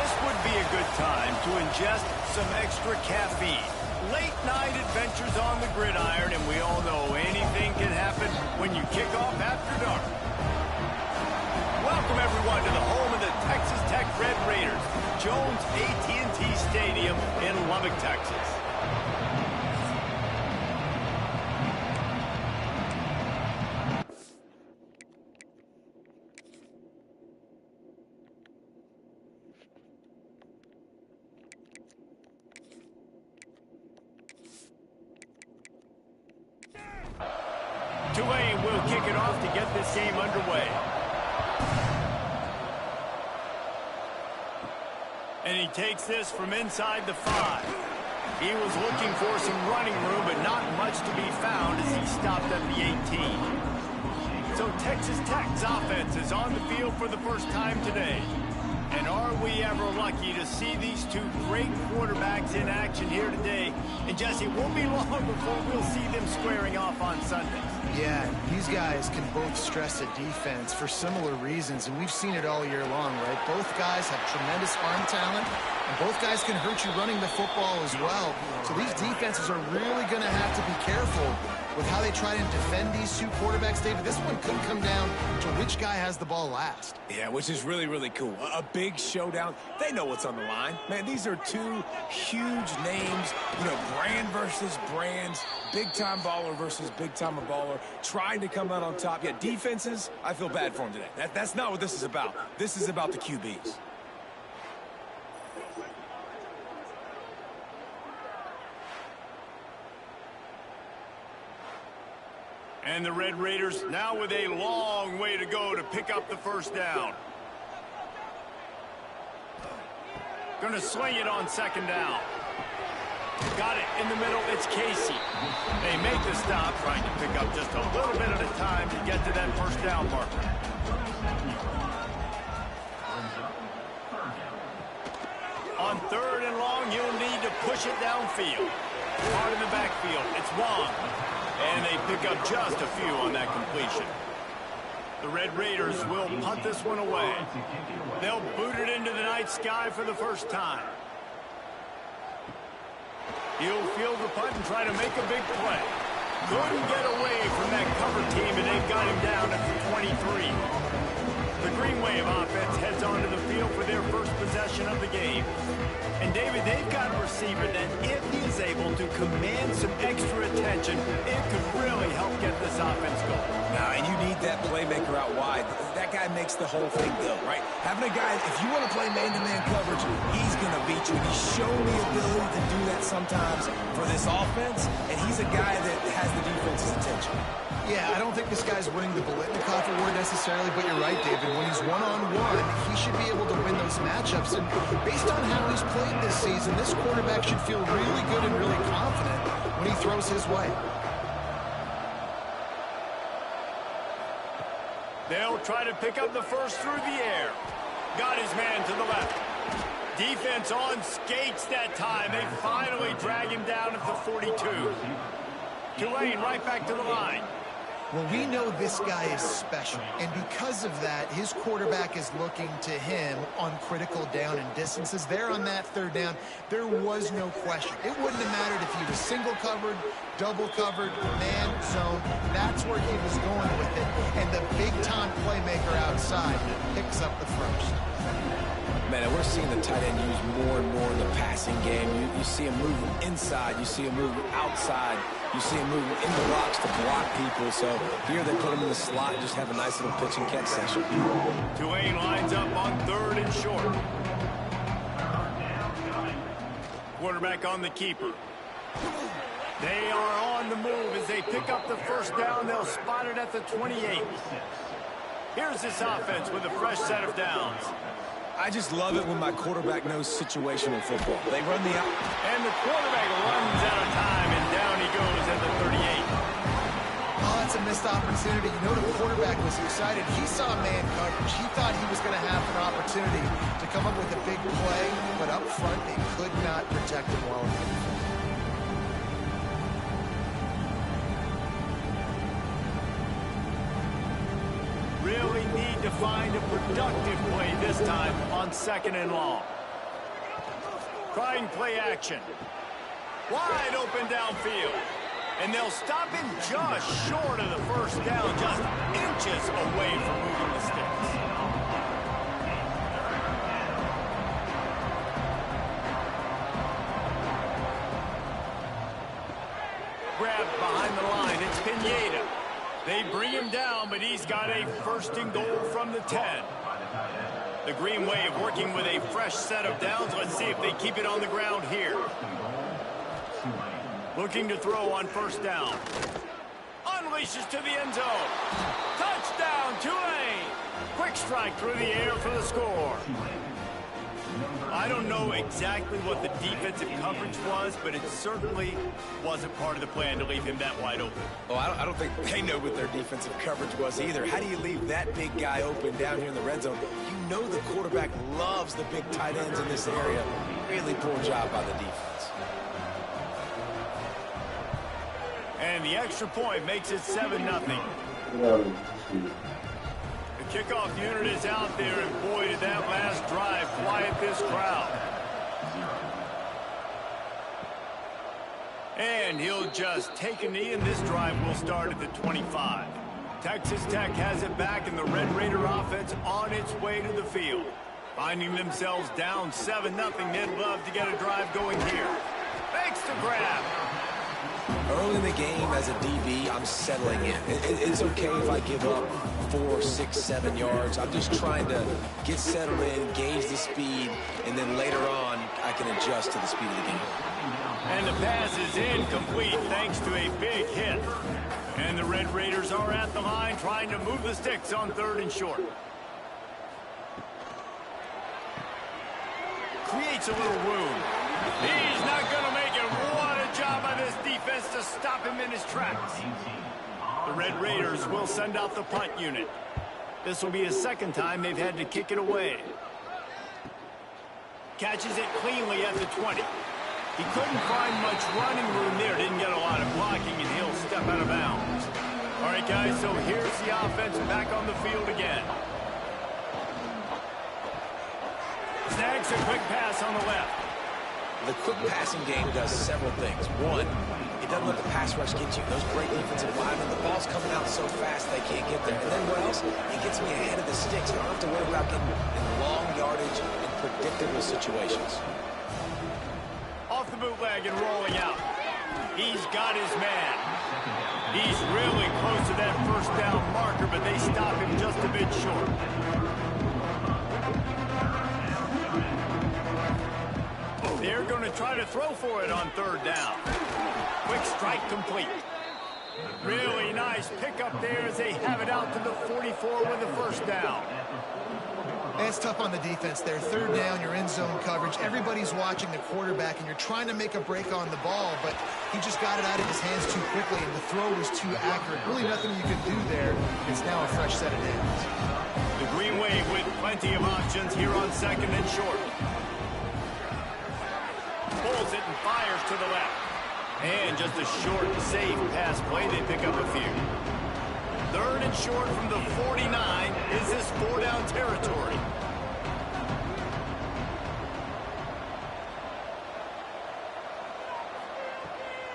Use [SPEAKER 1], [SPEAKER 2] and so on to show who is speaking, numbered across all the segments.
[SPEAKER 1] This would be a good time to ingest some extra caffeine. Late night adventures on the gridiron, and we all know anything can happen when you kick off after dark. Welcome everyone to the home of the Texas Tech Red Raiders, Jones AT&T Stadium in Lubbock, Texas. Tulane will kick it off to get this game underway. And he takes this from inside the 5. He was looking for some running room, but not much to be found as he stopped at the 18. So Texas Tech's offense is on the field for the first time today. And are we ever lucky to see these two great quarterbacks in action here today? And Jesse, it won't be long before we'll see them squaring off on Sundays.
[SPEAKER 2] Yeah, these guys can both stress a defense for similar reasons, and we've seen it all year long, right? Both guys have tremendous arm talent, and both guys can hurt you running the football as well. So these defenses are really going to have to be careful with how they try and defend these two quarterbacks, David. This one could come down to which guy has the ball last.
[SPEAKER 3] Yeah, which is really, really cool. A big showdown. They know what's on the line. Man, these are two huge names, you know, brand versus brands, big-time baller versus big-time baller, trying to come out on top. Yeah, defenses, I feel bad for them today. That's not what this is about. This is about the QBs.
[SPEAKER 1] And the Red Raiders now with a long way to go to pick up the first down. Gonna swing it on second down. Got it in the middle, it's Casey. They make the stop, trying to pick up just a little bit at a time to get to that first down marker. On third and long, you'll need to push it downfield. Hard in the backfield, it's Wong. And they pick up just a few on that completion. The Red Raiders will punt this one away. They'll boot it into the night sky for the first time. He'll field the punt and try to make a big play. Couldn't get away from that cover team, and they've got him down at the 23. The Green Wave offense heads onto the field for their first possession of the game. And David, they've got a receiver that if he is able to command some extra attention, it could really help get this offense going.
[SPEAKER 3] Now, and you need that playmaker out wide. That guy makes the whole thing go, right? Having a guy, if you want to play man-to-man coverage, he's going to beat you. And he's shown the ability to do that sometimes for this offense, and he's a guy that has the defense's attention.
[SPEAKER 2] Yeah, I don't think this guy's winning the Biletnikoff award necessarily, but you're right, David. When he's one-on-one, he should be able to win those matchups. And based on how he's played this season, this quarterback should feel really good and really confident when he throws his way.
[SPEAKER 1] They'll try to pick up the first through the air. Got his man to the left. Defense on skates that time. They finally drag him down at the 42. Tulane right back to the line.
[SPEAKER 2] Well, we know this guy is special, and because of that, his quarterback is looking to him on critical down and distances. There on that third down, there was no question. It wouldn't have mattered if he was single covered, double covered, man zone. That's where he was going with it, and the big-time playmaker outside picks up the first.
[SPEAKER 3] Man, we're seeing the tight end used more and more in the passing game. You see him moving inside. You see him moving outside. You see him moving in the blocks to block people. So here they put him in the slot and just have a nice little pitch and catch session.
[SPEAKER 1] Tulane lines up on third and short. Quarterback on the keeper. They are on the move as they pick up the first down. They'll spot it at the 28. Here's this offense with a fresh set of downs.
[SPEAKER 3] I just love it when my quarterback knows situational football. They run the out.
[SPEAKER 1] And the quarterback runs out of time, and down he goes at the 38.
[SPEAKER 2] Oh, that's a missed opportunity. You know, the quarterback was excited. He saw man coverage. He thought he was going to have an opportunity to come up with a big play, but up front, they could not protect him well enough.
[SPEAKER 1] Really need to find a productive play this time on second and long. Trying play action. Wide open downfield. And they'll stop him just short of the first down, just inches away from moving the sticks. Grabbed behind the line, it's Pineda. They bring him down, but he's got a first and goal from the 10. The Green Wave working with a fresh set of downs. Let's see if they keep it on the ground here. Looking to throw on first down. Unleashes to the end zone. Touchdown, Tulane. Quick strike through the air for the score. I don't know exactly what the defensive coverage was, but it certainly wasn't part of the plan to leave him that wide open.
[SPEAKER 3] Well, I don't think they know what their defensive coverage was either. How do you leave that big guy open down here in the red zone? You know the quarterback loves the big tight ends in this area. Really poor job by the defense.
[SPEAKER 1] And the extra point makes it 7-0. The kickoff unit is out there, and boy, did that last drive quiet this crowd. And he'll just take a knee, and this drive will start at the 25. Texas Tech has it back, and the Red Raider offense on its way to the field. Finding themselves down 7-0, they'd love to get a drive going here. Makes the grab.
[SPEAKER 3] Early in the game, as a DB, I'm settling in. It's okay if I give up 4, 6, 7 yards. I'm just trying to get settled in, gauge the speed, and then later on, I can adjust to the speed of the game.
[SPEAKER 1] And the pass is incomplete thanks to a big hit. And the Red Raiders are at the line trying to move the sticks on 3rd and short. Creates a little room. He's not going to make it. What a job by this defense to stop him in his tracks. The Red Raiders will send out the punt unit. This will be his 2nd time they've had to kick it away. Catches it cleanly at the 20. He couldn't find much running room there. Didn't get a lot of blocking, and he'll step out of bounds. All right, guys, so here's the offense back on the field again. Snags a quick pass on the left.
[SPEAKER 3] The quick passing game does several things. One, it doesn't let the pass rush get you. Those great defensive linemen, the ball's coming out so fast they can't get there. And then what else? It gets me ahead of the sticks. I don't have to worry about getting in long yardage and predictable situations.
[SPEAKER 1] Off the bootleg and rolling out. He's got his man. He's really close to that first down marker, but they stop him just a bit short. They're going to try to throw for it on 3rd down. Quick strike complete. Really nice pickup there as they have it out to the 44 with the first down.
[SPEAKER 2] It's tough on the defense there. 3rd down, you're in zone coverage. Everybody's watching the quarterback, and you're trying to make a break on the ball, but he just got it out of his hands too quickly, and the throw was too accurate. Really nothing you can do there. It's now a fresh set of downs.
[SPEAKER 1] The Green Wave with plenty of options here on 2nd and short. Pulls it and fires to the left. And just a short, safe pass play. They pick up a few. 3rd and short from the 49. Is this 4-down territory?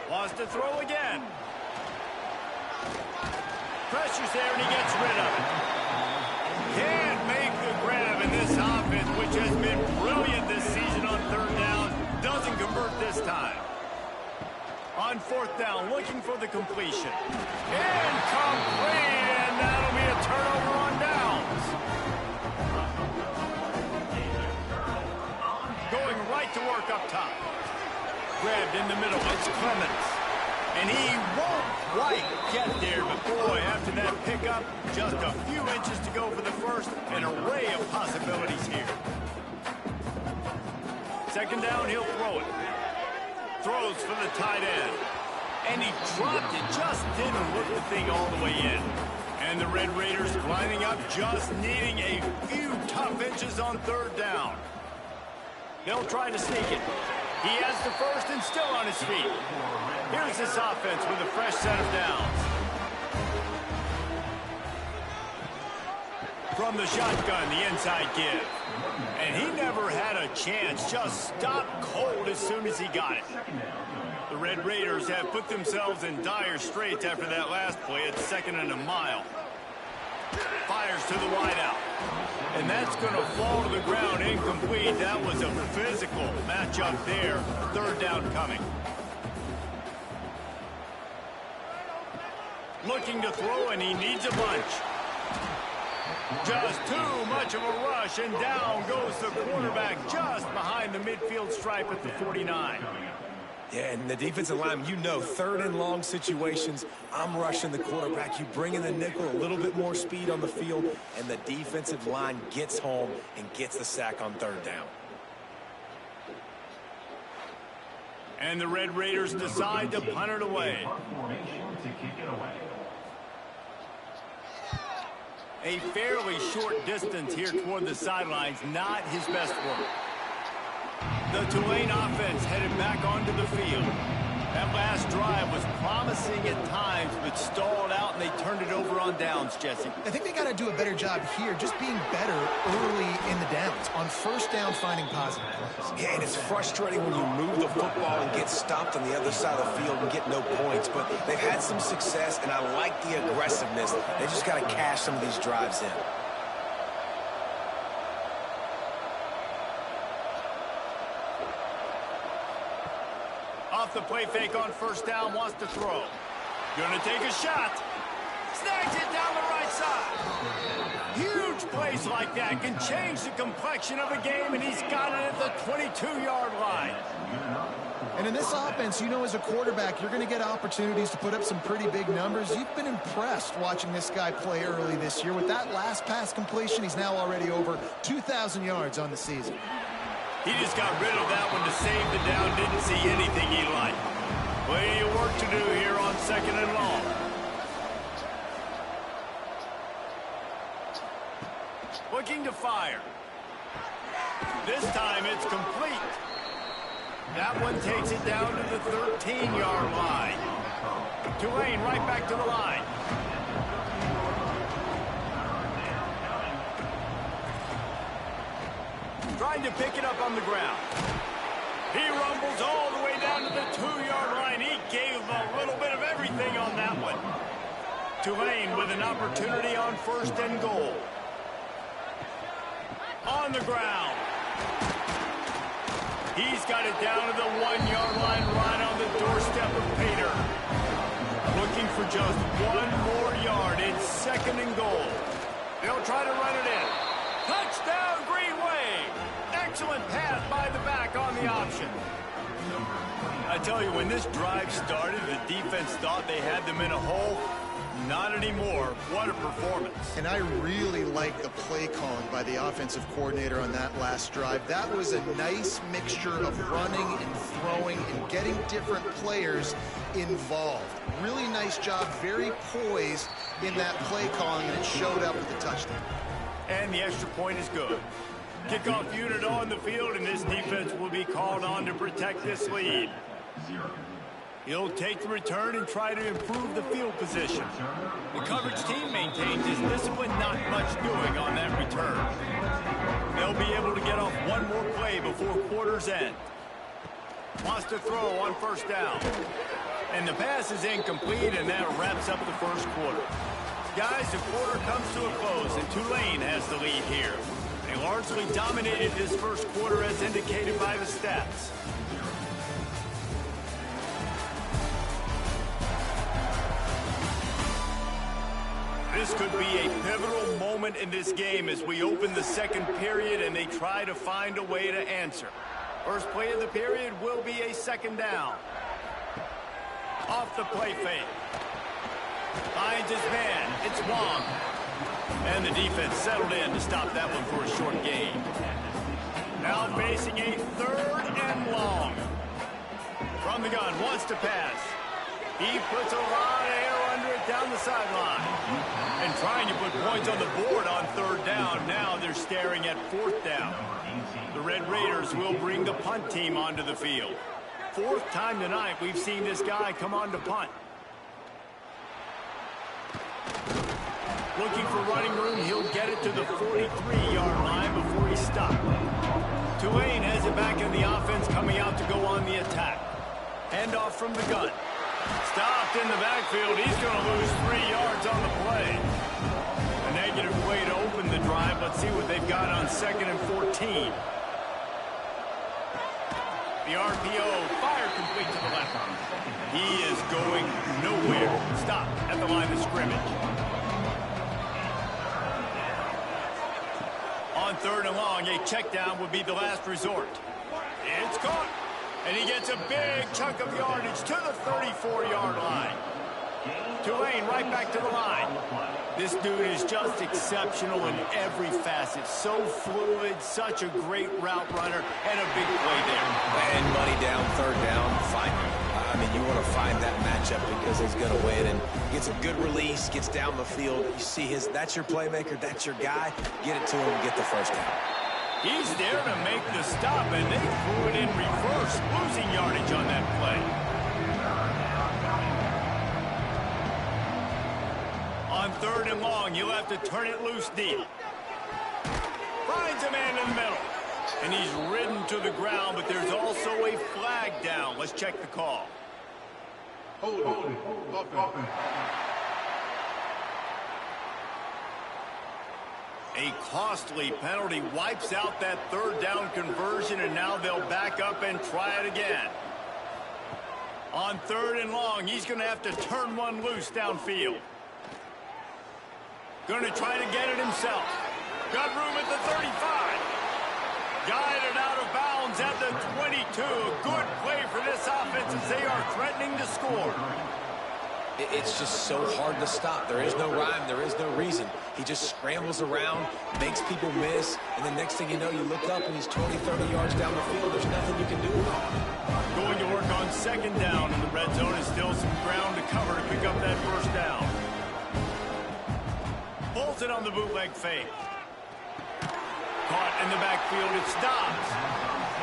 [SPEAKER 1] Wants to throw again. Pressure's there, and he gets rid of it. Can't make the grab in this offense, which has been brilliant this season on 3rd down. Doesn't convert this time. On 4th down, looking for the completion. Incomplete, and that'll be a turnover on downs. Going right to work up top. Grabbed in the middle, it's Clemens. And he won't quite get there, but boy, after that pickup, just a few inches to go for the first. An array of possibilities here. 2nd down, he'll throw it. Throws for the tight end. And he dropped it, just didn't look the thing all the way in. And the Red Raiders lining up, just needing a few tough inches on 3rd down. They'll try to sneak it. He has the first and still on his feet. Here's this offense with a fresh set of downs. From the shotgun, the inside give. And he never had a chance. Just stopped cold as soon as he got it. The Red Raiders have put themselves in dire straits after that last play at 2nd and a mile. Fires to the wideout. And that's going to fall to the ground incomplete. That was a physical matchup there. 3rd down coming. Looking to throw, and he needs a bunch. Just too much of a rush, and down goes the quarterback just behind the midfield stripe at the 49.
[SPEAKER 3] Yeah, and the defensive line, you know, 3rd and long situations, I'm rushing the quarterback. You bring in the nickel, a little bit more speed on the field, and the defensive line gets home and gets the sack on 3rd down.
[SPEAKER 1] And the Red Raiders decide to punt it away. A fairly short distance here toward the sidelines, not his best work. The Tulane offense headed back onto the field. That last drive was promising at times, but stalled out, and they turned it over on downs, Jesse.
[SPEAKER 2] I think they got to do a better job here, just being better early in the downs. On 1st down, finding positive plays.
[SPEAKER 3] Yeah, and it's frustrating when you move the football and get stopped on the other side of the field and get no points. But they've had some success, and I like the aggressiveness. They just got to cash some of these drives in.
[SPEAKER 1] Off the play fake on 1st down, wants to throw. Gonna take a shot. Snags it down the right side. Huge plays like that can change the complexion of a game, and he's got it at the 22-yard line.
[SPEAKER 2] And in this offense, you know, as a quarterback, you're going to get opportunities to put up some pretty big numbers. You've been impressed watching this guy play early this year. With that last pass completion, he's now already over 2,000 yards on the season.
[SPEAKER 1] He just got rid of that one to save the down. Didn't see anything he liked. Plenty of work to do here on 2nd and long. Looking to fire. This time it's complete. That one takes it down to the 13-yard line. Tulane right back to the line. Trying to pick it up on the ground. He rumbles all the way down to the 2-yard line. He gave a little bit of everything on that one. Tulane with an opportunity on 1st and goal. On the ground. He's got it down to the 1-yard line, right on the doorstep of Pater. Looking for just 1 more yard. It's 2nd and goal. They'll try to run it in. Touchdown, Green Wave! Excellent pass by the back on the option. I tell you, when this drive started, the defense thought they had them in a hole. Not anymore. What a performance.
[SPEAKER 2] And I really like the play calling by the offensive coordinator on that last drive. That was a nice mixture of running and throwing and getting different players involved. Really nice job, very poised in that play calling, and it showed up with the touchdown.
[SPEAKER 1] And the extra point is good. Kickoff unit on the field, and this defense will be called on to protect this lead. He'll take the return and try to improve the field position. The coverage team maintains his discipline, not much doing on that return. They'll be able to get off 1 more play before quarter's end. Wants to throw on 1st down. And the pass is incomplete, and that wraps up the 1st quarter. Guys, the quarter comes to a close, and Tulane has the lead here. They largely dominated this 1st quarter as indicated by the stats. This could be a pivotal moment in this game as we open the 2nd period and they try to find a way to answer. First play of the period will be a 2nd down. Off the play fake. Finds his man. It's Wong. And the defense settled in to stop that one for a short gain. Now facing a 3rd and long. From the gun, wants to pass. He puts a lot of air under it down the sideline. And trying to put points on the board on 3rd down. Now they're staring at 4th down. The Red Raiders will bring the punt team onto the field. 4th time tonight we've seen this guy come on to punt. Looking for running room, he'll get it to the 43-yard line before he stopped. Tulane has it back in the offense, coming out to go on the attack. Handoff from the gun. Stopped in the backfield. He's going to lose 3 yards on the play. A negative play to open the drive. Let's see what they've got on 2nd and 14. The RPO fired complete to the left. He is going nowhere. Stop at the line of scrimmage. On 3rd and long, a check down would be the last resort. It's caught. And he gets a big chunk of yardage to the 34-yard line. Tulane right back to the line. This dude is just exceptional in every facet. So fluid, such a great route runner, and a big play there.
[SPEAKER 3] And money down, 3rd down, fine. I mean, you want to find that matchup because he's going to win and gets a good release, gets down the field. You see that's your playmaker, that's your guy. Get it to him, get the first down.
[SPEAKER 1] He's there to make the stop, and they threw it in reverse, losing yardage on that play. On 3rd and long, you'll have to turn it loose deep. Finds a man in the middle. And he's ridden to the ground, but there's also a flag down. Let's check the call.
[SPEAKER 4] Hold.
[SPEAKER 1] A costly penalty wipes out that 3rd down conversion, and now they'll back up and try it again. On 3rd and long, he's going to have to turn one loose downfield. Going to try to get it himself. Got room at the 35. Guided out of bounds at the 22. A good play for this offense as they are threatening to score.
[SPEAKER 3] It's just so hard to stop. There is no rhyme. There is no reason. He just scrambles around, makes people miss, and the next thing you know, you look up and he's 20, 30 yards down the field. There's nothing you can do about it.
[SPEAKER 1] Going to work on 2nd down in the red zone, and still some ground to cover to pick up that 1st down. Pulls it on the bootleg fake. Caught in the backfield, it stops.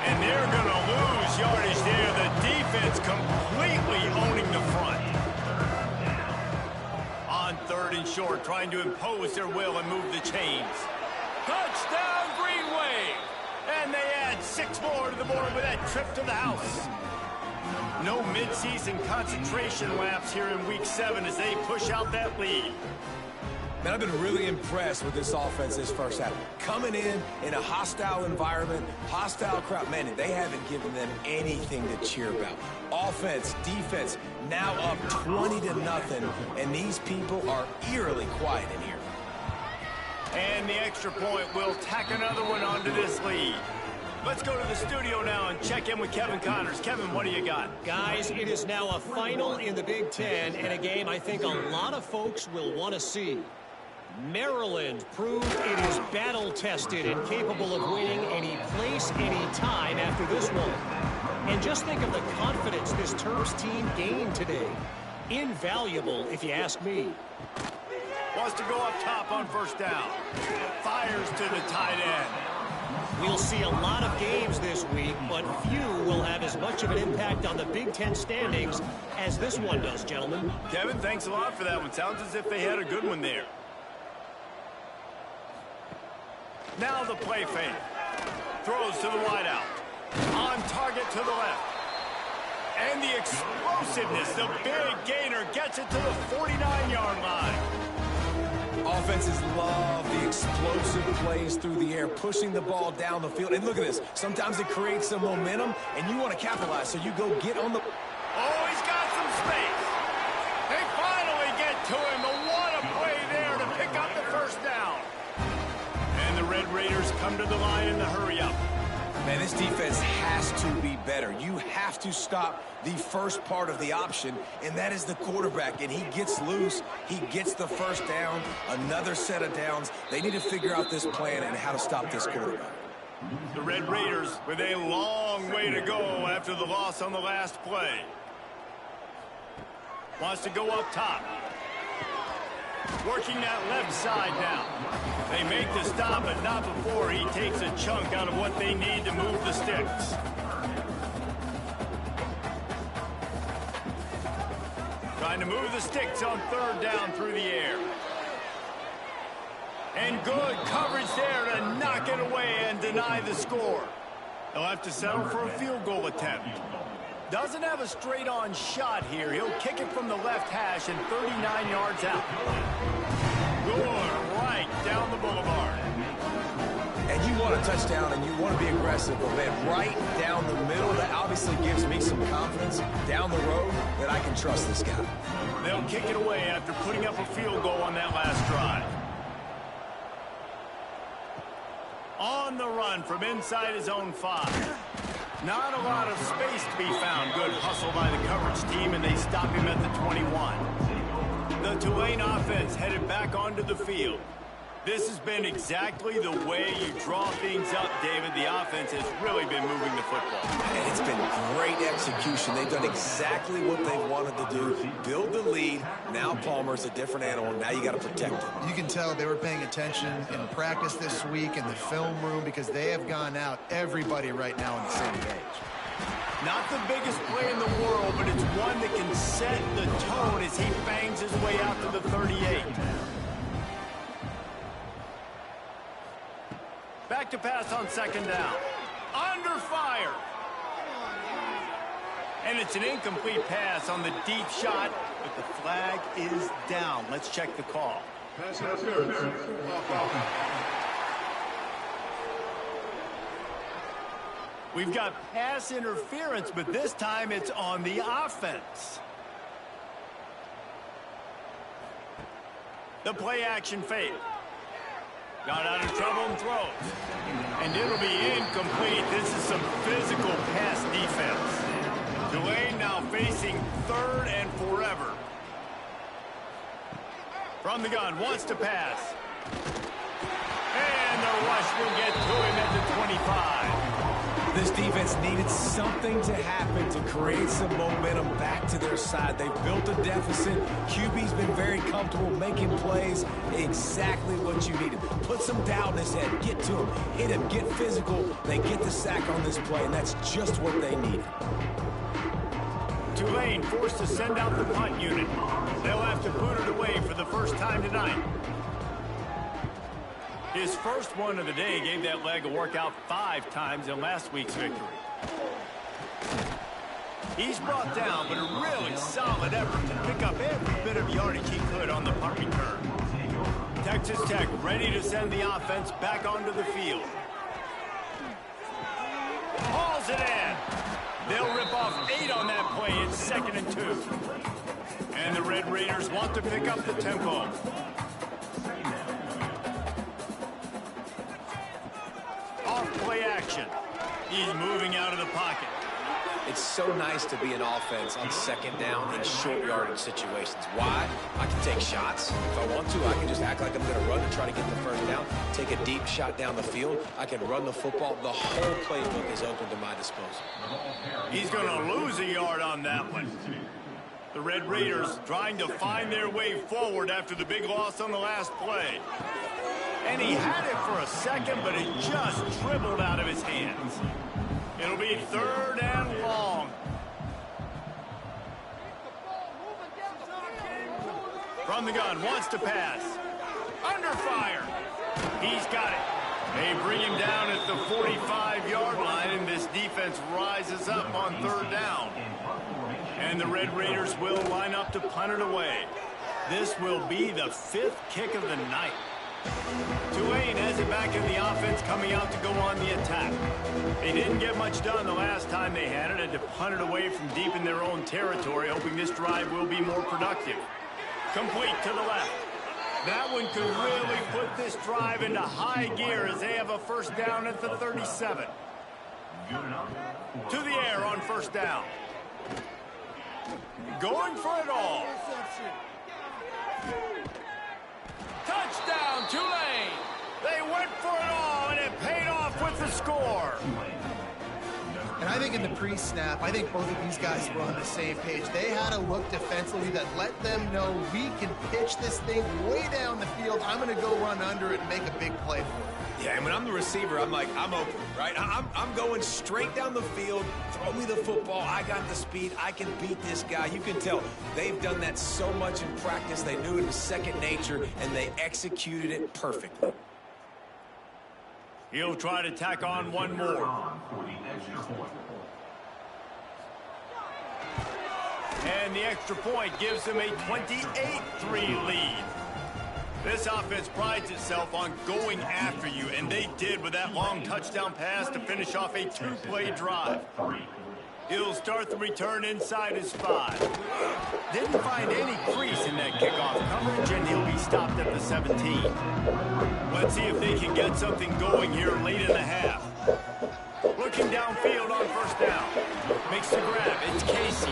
[SPEAKER 1] And they're going to lose yardage there. The defense completely owning the front. On 3rd and short, trying to impose their will and move the chains. Touchdown, Green Wave! And they add 6 more to the board with that trip to the house. No midseason concentration laps here in Week 7 as they push out that lead.
[SPEAKER 3] Man, I've been really impressed with this offense this first half. Coming in a hostile environment, hostile crowd. Man, they haven't given them anything to cheer about. Offense, defense, now up 20-0, and these people are eerily quiet in here.
[SPEAKER 1] And the extra point will tack another one onto this lead. Let's go to the studio now and check in with Kevin Connors. Kevin, what do you got?
[SPEAKER 5] Guys, it is now a final in the Big Ten and a game I think a lot of folks will want to see. Maryland proved it is battle-tested and capable of winning any place, any time after this one. And just think of the confidence this Terps team gained today. Invaluable, if you ask me.
[SPEAKER 1] Wants to go up top on 1st down. Fires to the tight end.
[SPEAKER 5] We'll see a lot of games this week, but few will have as much of an impact on the Big Ten standings as this one does, gentlemen.
[SPEAKER 1] Kevin, thanks a lot for that one. Sounds as if they had a good one there. Now the play fake. Throws to the wideout. On target to the left. And the explosiveness, the big gainer gets it to the 49-yard line.
[SPEAKER 3] Offenses love the explosive plays through the air, pushing the ball down the field. And look at this. Sometimes it creates some momentum, and you want to capitalize, so you go get on the...
[SPEAKER 1] Oh, he's got some space. They finally get to him. What a play there to pick up the 1st down. And the Red Raiders come to the line in the hurry-up.
[SPEAKER 3] Man, this defense has to be better. You have to stop the first part of the option, and that is the quarterback. And he gets loose. He gets the 1st down, another set of downs. They need to figure out this plan and how to stop this quarterback.
[SPEAKER 1] The Red Raiders with a long way to go after the loss on the last play. Wants to go up top. Working that left side now. They make the stop, but not before he takes a chunk out of what they need to move the sticks. Trying to move the sticks on 3rd down through the air. And good coverage there to knock it away and deny the score. He'll have to settle for a field goal attempt. Doesn't have a straight-on shot here. He'll kick it from the left hash and 39 yards out. Good, right down the boulevard.
[SPEAKER 3] And you want a touchdown and you want to be aggressive, but man, right down the middle, that obviously gives me some confidence down the road that I can trust this guy.
[SPEAKER 1] They'll kick it away after putting up a field goal on that last drive. On the run from inside his own 5. Not a lot of space to be found. Good hustle by the coverage team, and they stop him at the 21. The Tulane offense headed back onto the field. This has been exactly the way you draw things up, David. The offense has really been moving the football.
[SPEAKER 3] And it's been great execution. They've done exactly what they wanted to do. Build the lead. Now Palmer's a different animal. Now you got to protect him.
[SPEAKER 2] You can tell they were paying attention in practice this week in the film room because they have gone out, everybody right now on the same page.
[SPEAKER 1] Not the biggest play in the world, but it's one that can set the tone as he bangs his way out to the 38. Back to pass on second down. Under fire. And it's an incomplete pass on the deep shot, but the flag is down. Let's check the call.
[SPEAKER 4] Pass interference.
[SPEAKER 1] We've got pass interference, but this time it's on the offense. The play action fake. Got out of trouble and throws. And it'll be incomplete. This is some physical pass defense. Tulane now facing 3rd and forever. From the gun, wants to pass. And the rush will get to him at the 25.
[SPEAKER 3] This defense needed something to happen to create some momentum back to their side. They've built a deficit. QB's been very comfortable making plays. Exactly what you needed. Put some doubt in his head. Get to him. Hit him. Get physical. They get the sack on this play, and that's just what they needed.
[SPEAKER 1] Tulane forced to send out the punt unit. They'll have to boot it away for the first time tonight. His first one of the day gave that leg a workout 5 times in last week's victory. He's brought down, but a really solid effort to pick up every bit of yardage he could on the punt return. Texas Tech ready to send the offense back onto the field. Hauls it in. They'll rip off 8 on that play. It's 2nd and 2. And the Red Raiders want to pick up the tempo. Play action. He's moving out of the pocket.
[SPEAKER 3] It's so nice to be an offense on 2nd down in short yardage situations. Why? I can take shots. If I want to, I can just act like I'm going to run and try to get the first down. Take a deep shot down the field. I can run the football. The whole playbook is open to my disposal.
[SPEAKER 1] He's going to lose a yard on that one. The Red Raiders trying to find their way forward after the big loss on the last play. And he had it for a second, but it just dribbled out of his hands. It'll be 3rd and long. From the gun, wants to pass. Under fire. He's got it. They bring him down at the 45-yard line, and this defense rises up on 3rd down. And the Red Raiders will line up to punt it away. This will be the 5th kick of the night. Tulane has it back in the offense, coming out to go on the attack. They didn't get much done the last time they had it, and to punt it away from deep in their own territory, hoping this drive will be more productive. Complete to the left. That one could really put this drive into high gear as they have a first down at the 37. To the air on first down. Going for it all. Touchdown, Tulane! They went for it all, and it paid off with the score.
[SPEAKER 2] And I think in the pre-snap, I think both of these guys were on the same page. They had a look defensively that let them know we can pitch this thing way down the field. I'm going to go run under it and make a big play for it.
[SPEAKER 3] Yeah, and when I'm the receiver, I'm like, I'm open, right? I'm going straight down the field. Throw me the football. I got the speed. I can beat this guy. You can tell they've done that so much in practice. They knew it was second nature, and they executed it perfectly.
[SPEAKER 1] He'll try to tack on one more. And the extra point gives them a 28-3 lead. This offense prides itself on going after you, and they did with that long touchdown pass to finish off a two-play drive. He'll start the return inside his 5. Didn't find any crease in that kickoff coverage, and he'll be stopped at the 17. Let's see if they can get something going here late in the half. Looking downfield on first down. Makes the grab. It's Casey.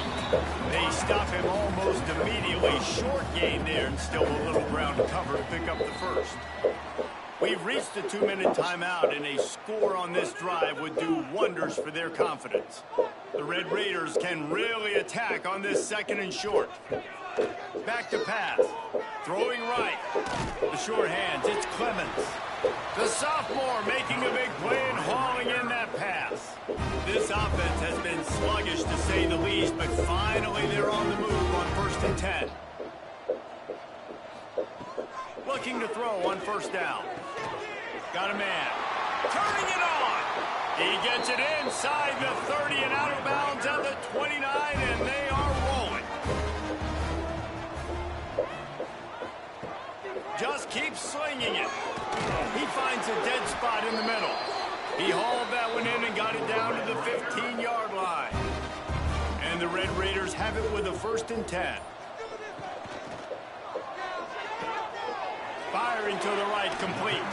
[SPEAKER 1] They stop him almost immediately. Short gain there, and still a little ground cover to pick up the first. We've reached the 2-minute timeout, and a score on this drive would do wonders for their confidence. The Red Raiders can really attack on this second and short. Back to pass. Throwing right. The short hands. It's Clemens. The sophomore making a big play and hauling in that pass. This offense has been sluggish to say the least, but finally they're on the move on 1st and 10. Looking to throw on first down. Got a man. Turning it on. He gets it inside the 30 and out of bounds at the 29, and they are rolling. Just keeps slinging it. He finds a dead spot in the middle. He hauled that one in and got it down to the 15-yard line. And the Red Raiders have it with a 1st and 10. Firing to the right, complete.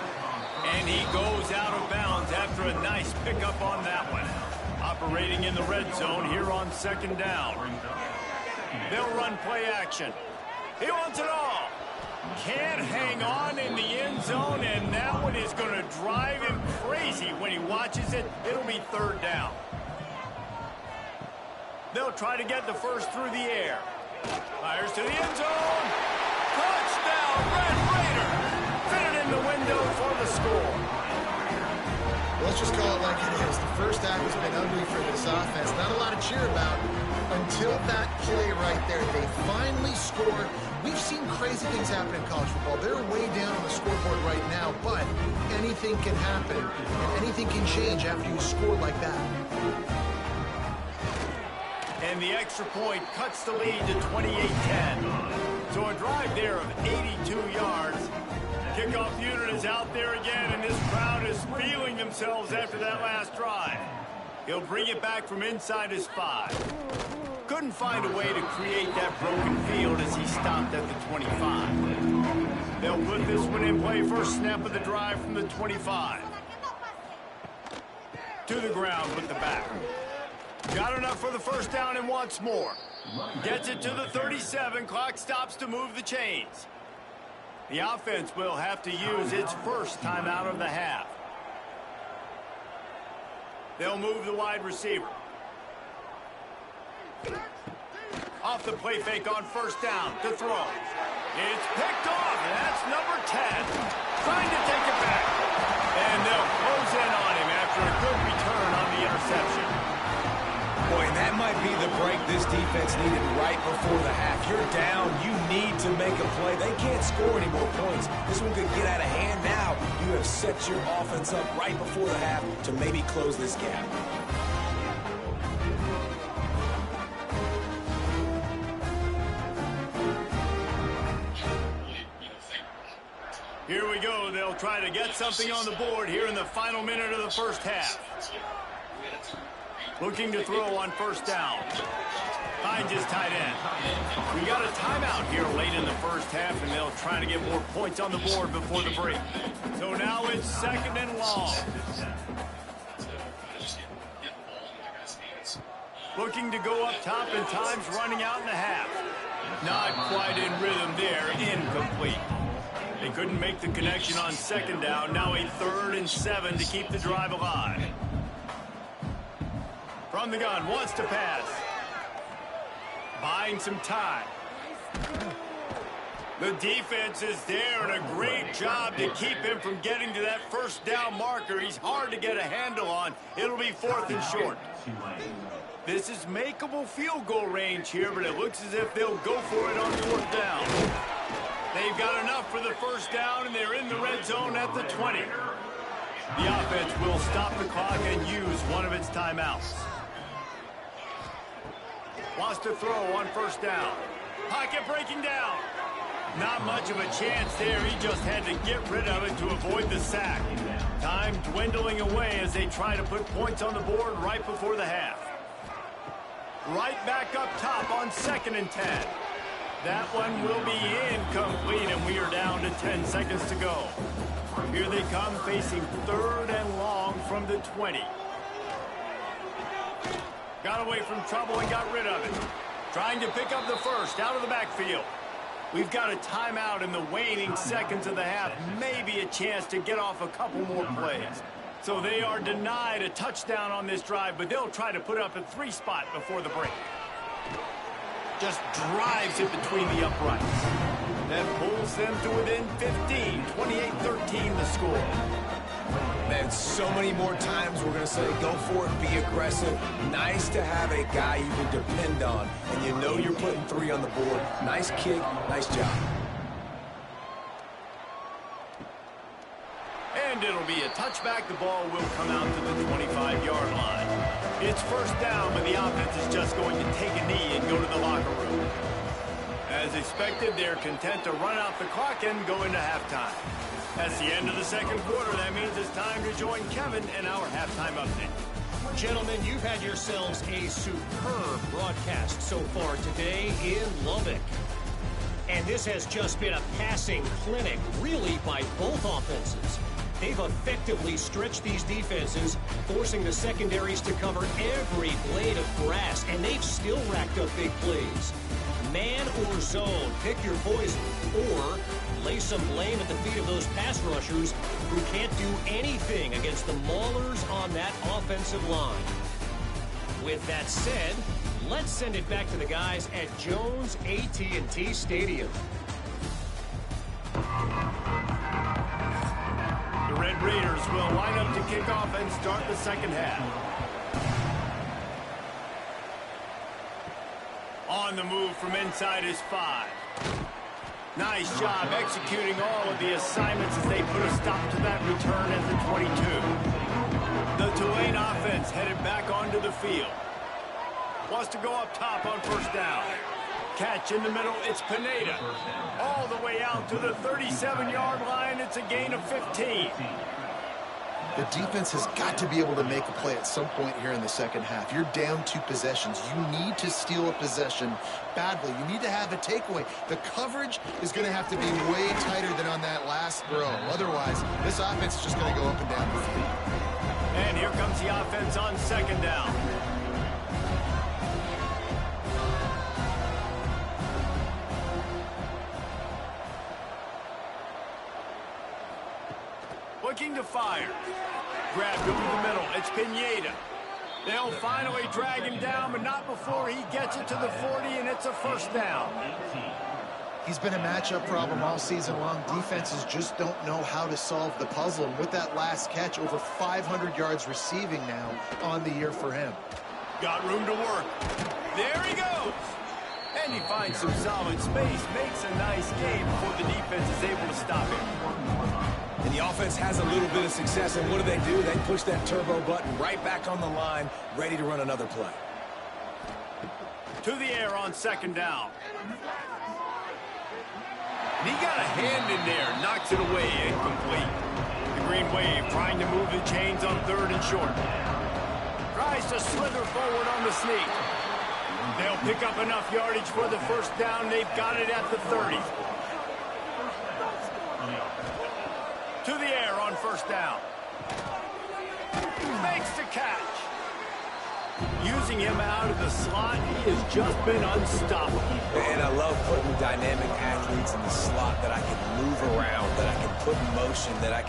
[SPEAKER 1] And he goes out of bounds after a nice pickup on that one. Operating in the red zone here on 2nd down. They'll run play action. He wants it all. Can't hang on in the end zone, and that one is going to drive him crazy when he watches it. It'll be 3rd down. They'll try to get the first through the air. Fires to the end zone. Touchdown, Red Raiders. Fit it in the window for the score.
[SPEAKER 2] Let's just call it like it is. The first half has been ugly for this offense. Not a lot to cheer about until that play right there. They finally score. We've seen crazy things happen in college football. They're way down on the scoreboard right now, but anything can happen, and anything can change after you score like that.
[SPEAKER 1] And the extra point cuts the lead to 28-10. So a drive there of 82 yards. Kickoff unit is out there again, and this crowd is feeling themselves after that last drive. He'll bring it back from inside his 5. Couldn't find a way to create that broken field as he stopped at the 25. They'll put this one in play, first snap of the drive from the 25. To the ground with the back. Got enough for the first down and wants more. Gets it to the 37. Clock stops to move the chains. The offense will have to use its first timeout of the half. They'll move the wide receiver. Off the play fake on first down to throw. It's picked off. That's number 10. Trying to take it back. And they'll close in on him after a good return on the interception.
[SPEAKER 3] Boy, and that might be the break this defense needed right before the half. You're down. You need to make a play. They can't score any more points. This one could get out of hand now. You have set your offense up right before the half to maybe close this gap.
[SPEAKER 1] Here we go. They'll try to get something on the board here in the final minute of the first half. Looking to throw on first down. Finds his tight end. We got a timeout here late in the first half, and they'll try to get more points on the board before the break. So now it's 2nd and long. Looking to go up top, and time's running out in the half. Not quite in rhythm there. Incomplete. They couldn't make the connection on 2nd down. Now a 3rd and 7 to keep the drive alive. From the gun, wants to pass. Buying some time. The defense is there, and a great job to keep him from getting to that first down marker. He's hard to get a handle on. It'll be 4th and short. This is makeable field goal range here, but it looks as if they'll go for it on 4th down. They've got enough for the first down, and they're in the red zone at the 20. The offense will stop the clock and use one of its timeouts. Wants to throw on 1st down. Pocket breaking down. Not much of a chance there. He just had to get rid of it to avoid the sack. Time dwindling away as they try to put points on the board right before the half. Right back up top on 2nd and 10. That one will be incomplete, and we are down to 10 seconds to go. Here they come, facing 3rd and long from the 20. Got away from trouble and got rid of it. Trying to pick up the first out of the backfield. We've got a timeout in the waning seconds of the half. Maybe a chance to get off a couple more plays. So they are denied a touchdown on this drive, but they'll try to put up a 3 spot before the break. Just drives it between the uprights. That pulls them to within 15. 28-13 the score.
[SPEAKER 3] Man, so many more times we're going to say go for it, be aggressive. Nice to have a guy you can depend on, and you know you're putting 3 on the board. Nice kick, nice job.
[SPEAKER 1] And it'll be a touchback. The ball will come out to the 25-yard line. It's 1st down, but the offense is just going to take a knee and go to the locker room. As expected, they're content to run out the clock and go into halftime. That's the end of the 2nd quarter. That means it's time to join Kevin in our halftime update.
[SPEAKER 5] Gentlemen, you've had yourselves a superb broadcast so far today in Lubbock. And this has just been a passing clinic, really, by both offenses. They've effectively stretched these defenses, forcing the secondaries to cover every blade of grass, and they've still racked up big plays. Man or zone, pick your poison, or lay some blame at the feet of those pass rushers who can't do anything against the maulers on that offensive line. With that said, let's send it back to the guys at Jones AT&T Stadium.
[SPEAKER 1] The Red Raiders will line up to kick off and start the 2nd half. On the move from inside is 5. Nice job executing all of the assignments as they put a stop to that return at the 22. The Tulane offense headed back onto the field. Wants to go up top on 1st down. Catch in the middle, it's Pineda. All the way out to the 37-yard line. It's a gain of 15.
[SPEAKER 2] The defense has got to be able to make a play at some point here in the 2nd half. You're down 2 possessions. You need to steal a possession badly. You need to have a takeaway. The coverage is going to have to be way tighter than on that last throw. Otherwise, this offense is just going to go up and down the field.
[SPEAKER 1] And here comes the offense on 2nd down. Looking to fire. Grabbed over the middle. It's Pineda. They'll finally drag him down, but not before he gets it to the 40, and it's a 1st down.
[SPEAKER 2] He's been a matchup problem all season long. Defenses just don't know how to solve the puzzle. And with that last catch, over 500 yards receiving now on the year for him.
[SPEAKER 1] Got room to work. There he goes. And he finds some solid space, makes a nice game before the defense is able to stop him.
[SPEAKER 3] And the offense has a little bit of success, and what do? They push that turbo button right back on the line, ready to run another play.
[SPEAKER 1] To the air on 2nd down. And he got a hand in there, knocks it away, incomplete. The Green Wave trying to move the chains on 3rd and short. Tries to slither forward on the sneak. They'll pick up enough yardage for the 1st down. They've got it at the 30. To the air on 1st down. Makes the catch. Using him out of the slot, he has just been unstoppable.
[SPEAKER 3] And I love putting dynamic athletes in the slot that I can move around, that I can put in motion, that I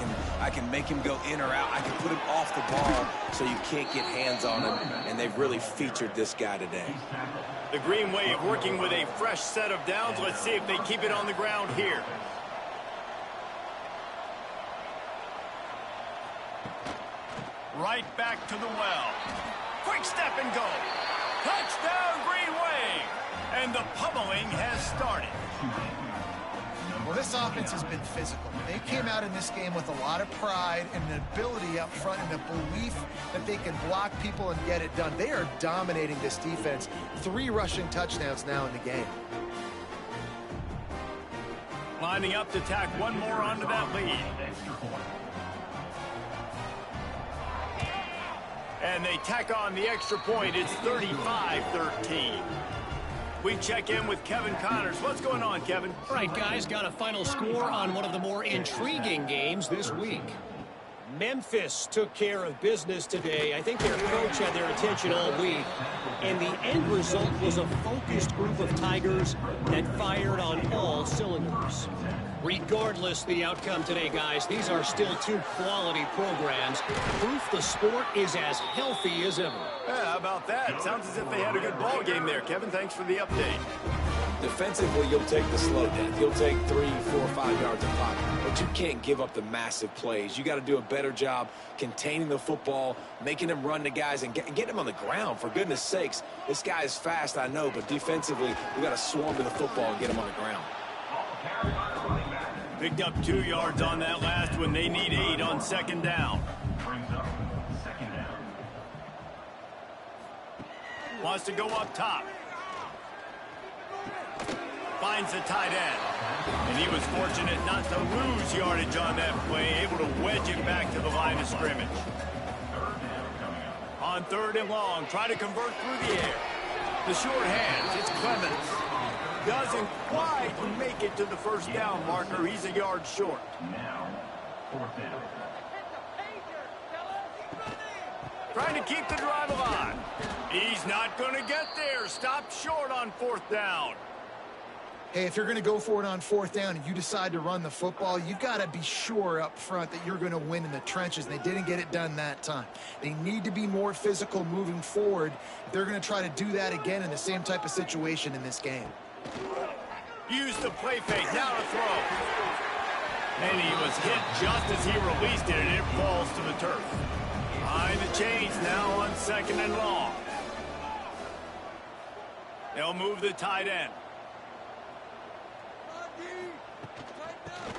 [SPEAKER 3] can make him go in or out. I can put him off the ball so you can't get hands on him, and they've really featured this guy today.
[SPEAKER 1] The Green Wave working with a fresh set of downs. Let's see if they keep it on the ground here. Right back to the well. Quick step and go. Touchdown, Green Wave. And the pummeling has started.
[SPEAKER 2] Well, this offense has been physical. They came out in this game with a lot of pride and an ability up front and a belief that they can block people and get it done. They are dominating this defense. 3 rushing touchdowns now in the game.
[SPEAKER 1] Lining up to tack one more onto that lead. And they tack on the extra point. It's 35-13. We check in with Kevin Connors. What's going on, Kevin?
[SPEAKER 5] All right, guys, got a final score on one of the more intriguing games this week. Memphis took care of business today. I think their coach had their attention all week. And the end result was a focused group of Tigers that fired on all cylinders. Regardless the outcome today, guys, these are still 2 quality programs. Proof the sport is as healthy as ever.
[SPEAKER 1] Yeah, how about that? Sounds as if they had a good ball game there, Kevin. Thanks for the update.
[SPEAKER 3] Defensively, you'll take the slow death. You'll take 3, 4, 5 yards of pocket. But you can't give up the massive plays. You got to do a better job containing the football, making them run the guys, and getting them on the ground, for goodness sakes. This guy is fast, I know, but defensively, we got to swarm to the football and get him on the ground.
[SPEAKER 1] Picked up 2 yards on that last one. They need 8 on second down. Wants to go up top. Finds the tight end. And he was fortunate not to lose yardage on that play, able to wedge it back to the line of scrimmage. On 3rd and long, try to convert through the air. The short hands, it's Clemens. Doesn't quite make it to the first down marker. He's a yard short.
[SPEAKER 4] Now, 4th down.
[SPEAKER 1] Trying to keep the drive alive. He's not going to get there. Stop short on 4th down.
[SPEAKER 2] Hey, if you're going to go for it on 4th down and you decide to run the football, you've got to be sure up front that you're going to win in the trenches. And they didn't get it done that time. They need to be more physical moving forward. They're going to try to do that again in the same type of situation in this game.
[SPEAKER 1] Use the play fake. Now to throw. And he was hit just as he released it, and it falls to the turf. Behind the chains now on 2nd and long. They'll move the tight end.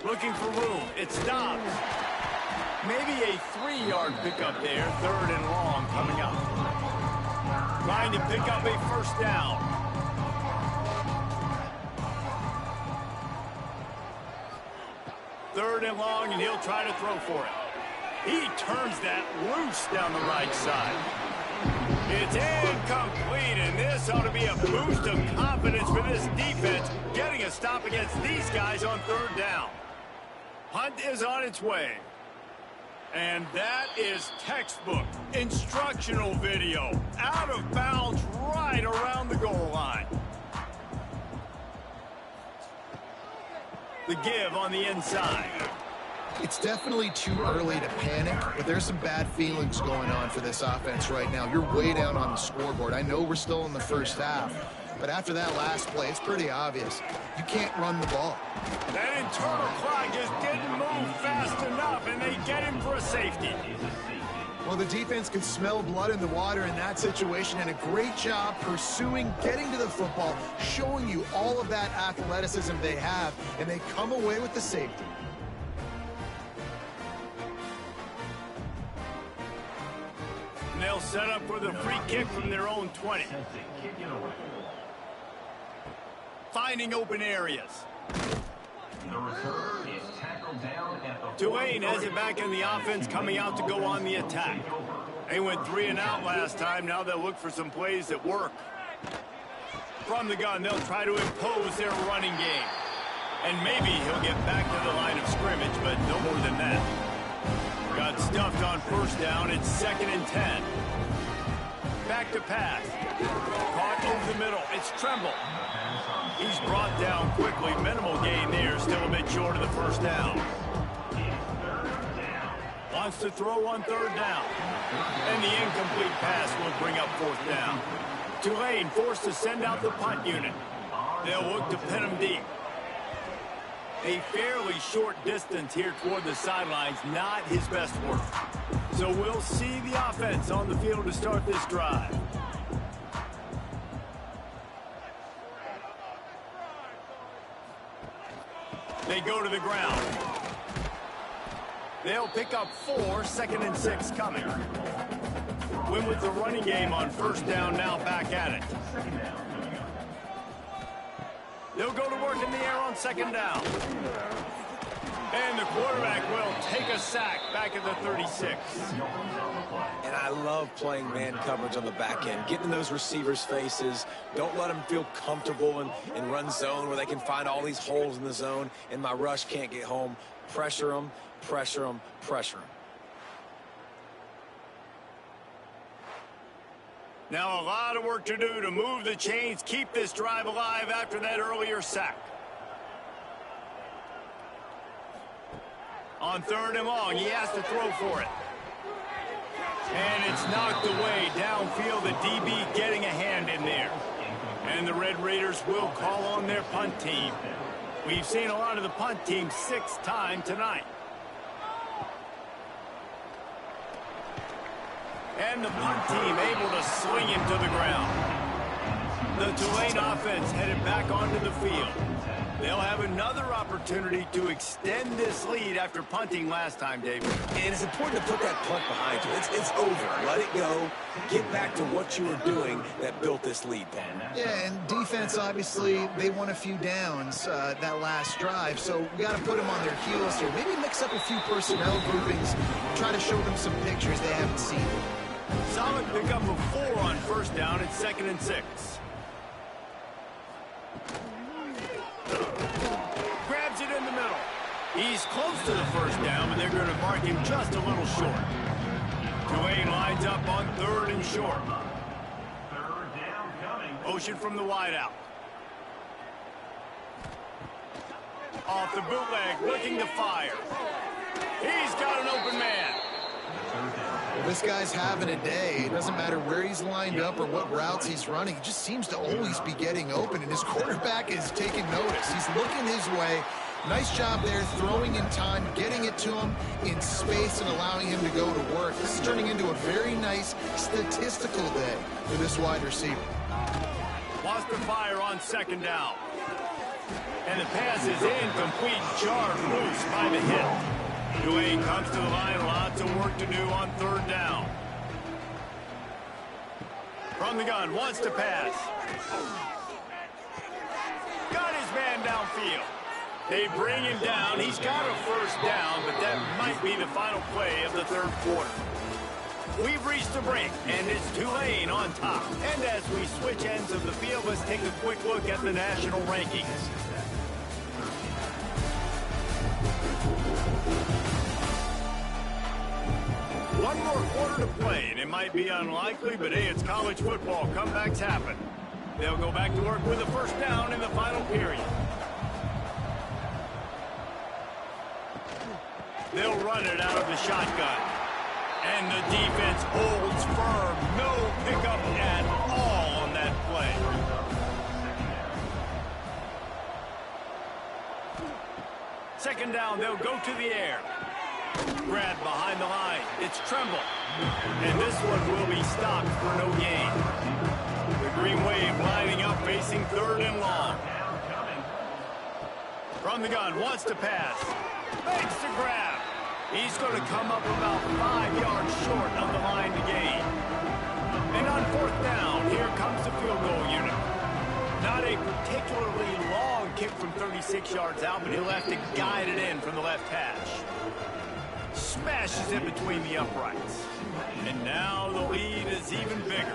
[SPEAKER 1] Looking for room. It stops. Maybe a 3-yard pickup there. 3rd and long coming up. Trying to pick up a first down. Third and long, and he'll try to throw for it. He turns that loose down the right side. It's incomplete, and this ought to be a boost of confidence for this defense, getting a stop against these guys on 3rd down. Hunt is on its way. And that is textbook instructional video. Out of bounds right around the goal line. The give on the inside.
[SPEAKER 2] It's definitely too early to panic, but there's some bad feelings going on for this offense right now. You're way down on the scoreboard. I know we're still in the first half, but after that last play, it's pretty obvious. You can't run the ball.
[SPEAKER 1] That internal clock just didn't move fast enough, and they get him for a safety.
[SPEAKER 2] Well, the defense can smell blood in the water in that situation, and a great job pursuing, getting to the football, showing you all of that athleticism they have, and they come away with the safety.
[SPEAKER 1] And they'll set up for the free kick from their own 20. Finding open areas.
[SPEAKER 4] The return is tackled down at the
[SPEAKER 1] Tulane has it back in the offense, coming out to go on the attack. They went 3 and out last time. Now they'll look for some plays that work. From the gun, they'll try to impose their running game. And maybe he'll get back to the line of scrimmage, but no more than that. Got stuffed on first down. It's 2nd and 10. Back to pass. Caught over the middle. It's Tremble. He's brought down quickly. Minimal gain there. Still a bit short of the first down. Wants to throw on 3rd down. And the incomplete pass will bring up 4th down. Tulane forced to send out the punt unit. They'll look to pin them deep. A fairly short distance here toward the sidelines, not his best work. So we'll see the offense on the field to start this drive. They go to the ground. They'll pick up 4, 2nd and 6 coming. Win with the running game on first down, now back at it. They'll go to work in the air on 2nd down. And the quarterback will take a sack back at the 36.
[SPEAKER 3] And I love playing man coverage on the back end, getting in those receivers' faces. Don't let them feel comfortable in run zone where they can find all these holes in the zone and my rush can't get home. Pressure them, pressure them, pressure them.
[SPEAKER 1] Now a lot of work to do to move the chains, keep this drive alive after that earlier sack. On 3rd and long, he has to throw for it. And it's knocked away downfield, the DB getting a hand in there. And the Red Raiders will call on their punt team. We've seen a lot of the punt team 6 times tonight. And the punt team able to swing him to the ground. The Tulane offense headed back onto the field. They'll have another opportunity to extend this lead after punting last time, David.
[SPEAKER 3] And it's important to put that punt behind you. It's over. Let it go. Get back to what you were doing that built this lead, Paul.
[SPEAKER 2] Yeah, and defense, obviously, they won a few downs that last drive, so we got to put them on their heels here. Maybe mix up a few personnel groupings, try to show them some pictures they haven't seen.
[SPEAKER 1] Solid pickup of 4 on first down at 2nd and 6. Grabs it in the middle. He's close to the first down, but they're going to mark him just a little short. Tulane lines up on 3rd and short. Motion from the wideout. Off the bootleg, looking to fire. He's got an open man.
[SPEAKER 2] Well, this guy's having a day. It doesn't matter where he's lined up or what routes he's running. He just seems to always be getting open, and his quarterback is taking notice. He's looking his way. Nice job there, throwing in time, getting it to him in space and allowing him to go to work. This is turning into a very nice statistical day for this wide receiver.
[SPEAKER 1] Lost the fire on 2nd down. And the pass is incomplete, jarred loose by the hit. Tulane comes to the line, lots of work to do on 3rd down. From the gun, wants to pass. Got his man downfield. They bring him down. He's got a first down, but that might be the final play of the 3rd quarter. We've reached the break, and it's Tulane on top. And as we switch ends of the field, let's take a quick look at the national rankings. One more quarter to play, and it might be unlikely, but hey, it's college football. Comebacks happen. They'll go back to work with a first down in the final period. They'll run it out of the shotgun. And the defense holds firm. No pickup at all on that play. Second down, they'll go to the air. Grab behind the line. It's Tremble. And this one will be stopped for no gain. The Green Wave lining up, facing 3rd and long. From the gun, wants to pass. Makes the grab. He's going to come up about 5 yards short of the line to gain. And on 4th down, here comes the field goal unit. Not a particularly long kick from 36 yards out, but he'll have to guide it in from the left hash. Smashes it between the uprights. And now the lead is even bigger.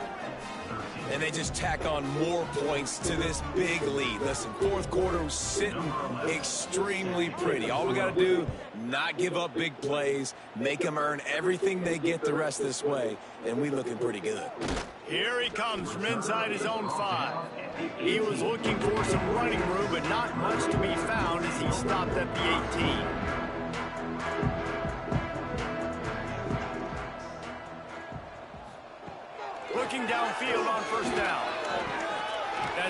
[SPEAKER 3] And they just tack on more points to this big lead. Listen, 4th quarter was sitting extremely pretty. All we got to do, not give up big plays, make them earn everything they get the rest this way, and we looking pretty good.
[SPEAKER 1] Here he comes from inside his own 5. He was looking for some running room, but not much to be found as he stopped at the 18. Looking downfield on first down.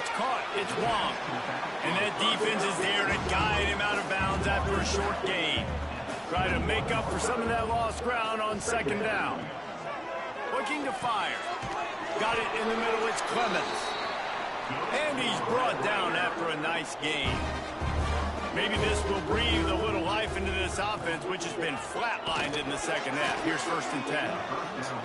[SPEAKER 1] It's caught. It's Wong. And that defense is there to guide him out of bounds after a short gain. Try to make up for some of that lost ground on second down. Looking to fire. Got it in the middle. It's Clemens. And he's brought down after a nice gain. Maybe this will breathe a little life into this offense, which has been flatlined in the second half. Here's 1st and 10.